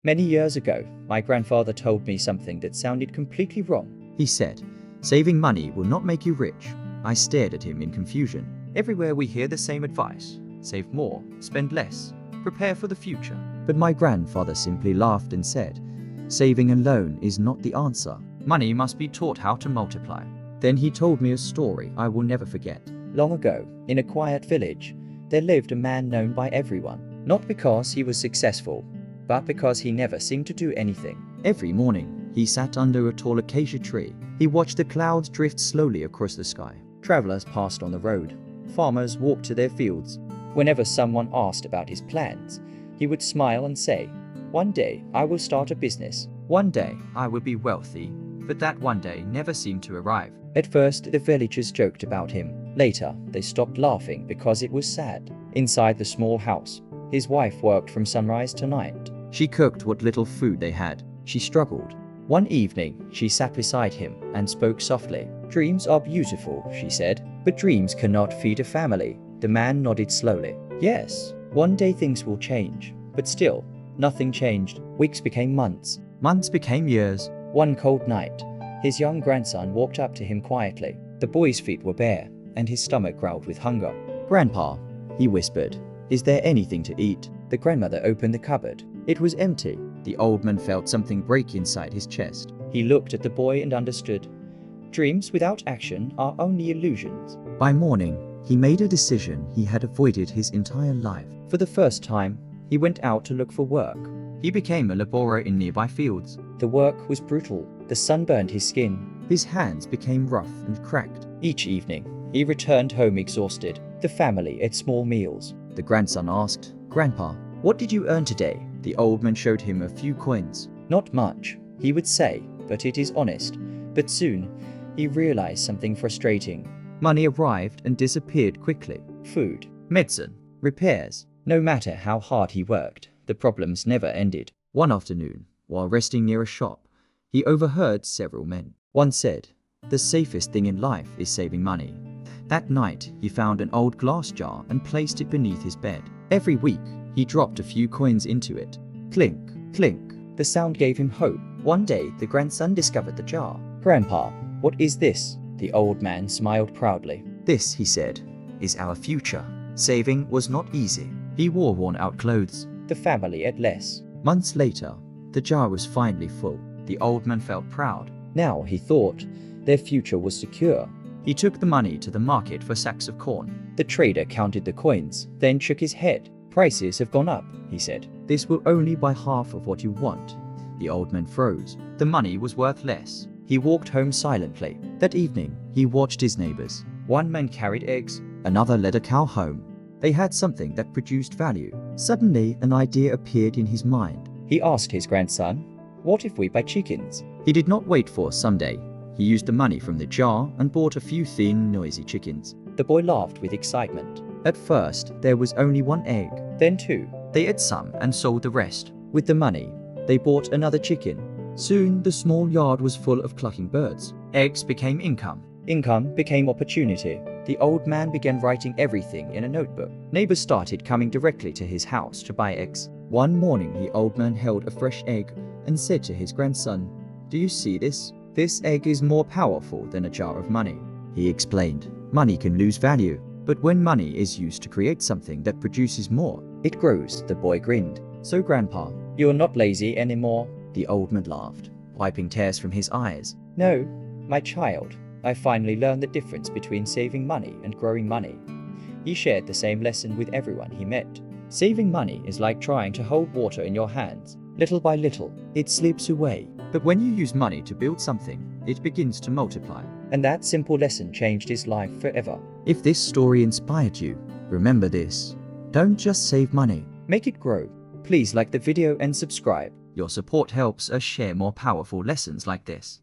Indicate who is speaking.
Speaker 1: Many years ago, my grandfather told me something that sounded completely wrong.
Speaker 2: He said, "Saving money will not make you rich." I stared at him in confusion.
Speaker 1: Everywhere we hear the same advice. Save more, spend less, prepare for the future.
Speaker 2: But my grandfather simply laughed and said, "Saving alone is not the answer.
Speaker 1: Money must be taught how to multiply.
Speaker 2: Then he told me a story I will never forget.
Speaker 1: Long ago, in a quiet village, there lived a man known by everyone, not because he was successful, but because he never seemed to do anything.
Speaker 2: Every morning, he sat under a tall acacia tree. He watched the clouds drift slowly across the sky.
Speaker 1: Travelers passed on the road. Farmers walked to their fields. Whenever someone asked about his plans, he would smile and say, "One day I will start a business. One day I will be wealthy." But that one day never seemed to arrive. At first, the villagers joked about him. Later, they stopped laughing because it was sad. Inside the small house, his wife worked from sunrise to night.
Speaker 2: She cooked what little food they had. She struggled.
Speaker 1: One evening, she sat beside him and spoke softly. "Dreams are beautiful," she said, "but dreams cannot feed a family." The man nodded slowly. Yes, one day things will change. But still, nothing changed. Weeks became months.
Speaker 2: Months became years.
Speaker 1: One cold night, his young grandson walked up to him quietly. The boy's feet were bare, and his stomach growled with hunger.
Speaker 2: "Grandpa," he whispered, "is there anything to eat?"
Speaker 1: The grandmother opened the cupboard. It was empty.
Speaker 2: The old man felt something break inside his chest.
Speaker 1: He looked at the boy and understood. Dreams without action are only illusions.
Speaker 2: By morning, he made a decision he had avoided his entire life.
Speaker 1: For the first time, he went out to look for work.
Speaker 2: He became a laborer in nearby fields.
Speaker 1: The work was brutal. The sun burned his skin.
Speaker 2: His hands became rough and cracked.
Speaker 1: Each evening, he returned home exhausted. The family ate small meals.
Speaker 2: The grandson asked, "Grandpa, what did you earn today?" The old man showed him a few coins.
Speaker 1: "Not much," he would say, "but it is honest." But soon, he realized something frustrating.
Speaker 2: Money arrived and disappeared quickly.
Speaker 1: Food,
Speaker 2: Medicine,
Speaker 1: repairs. No matter how hard he worked, the problems never ended.
Speaker 2: One afternoon, while resting near a shop, he overheard several men. One said, "The safest thing in life is saving money." That night, he found an old glass jar and placed it beneath his bed. Every week, he dropped a few coins into it. Clink, clink.
Speaker 1: The sound gave him hope. One day, the grandson discovered the jar. "Grandpa, what is this?" The old man smiled proudly.
Speaker 2: "This," he said, "is our future." Saving was not easy. He wore worn-out clothes.
Speaker 1: The family ate less.
Speaker 2: Months later, the jar was finally full. The old man felt proud.
Speaker 1: Now, he thought, their future was secure.
Speaker 2: He took the money to the market for sacks of corn.
Speaker 1: The trader counted the coins, then shook his head. "Prices have gone up," he said.
Speaker 2: "This will only buy half of what you want." The old man froze. The money was worth less.
Speaker 1: He walked home silently.
Speaker 2: That evening, he watched his neighbors.
Speaker 1: One man carried eggs.
Speaker 2: Another led a cow home. They had something that produced value. Suddenly, an idea appeared in his mind.
Speaker 1: He asked his grandson, "What if we buy chickens?"
Speaker 2: He did not wait for someday. He used the money from the jar and bought a few thin, noisy chickens.
Speaker 1: The boy laughed with excitement.
Speaker 2: At first, there was only one egg.
Speaker 1: Then two.
Speaker 2: They ate some and sold the rest.
Speaker 1: With the money, they bought another chicken.
Speaker 2: Soon, the small yard was full of clucking birds. Eggs became income.
Speaker 1: Income became opportunity. The old man began writing everything in a notebook. Neighbors started coming directly to his house to buy eggs.
Speaker 2: One morning, the old man held a fresh egg and said to his grandson, "Do you see this? This egg is more powerful than a jar of money." He explained, "Money can lose value, but when money is used to create something that produces more,
Speaker 1: it grows." The boy grinned.
Speaker 2: "So, Grandpa,
Speaker 1: you're not lazy anymore?"
Speaker 2: The old man laughed, wiping tears from his eyes.
Speaker 1: "No, my child. I finally learned the difference between saving money and growing money." He shared the same lesson with everyone he met. Saving money is like trying to hold water in your hands. Little by little, it slips away.
Speaker 2: But when you use money to build something, it begins to multiply.
Speaker 1: And that simple lesson changed his life forever.
Speaker 2: If this story inspired you, remember this. Don't just save money.
Speaker 1: Make it grow. Please like the video and subscribe.
Speaker 2: Your support helps us share more powerful lessons like this.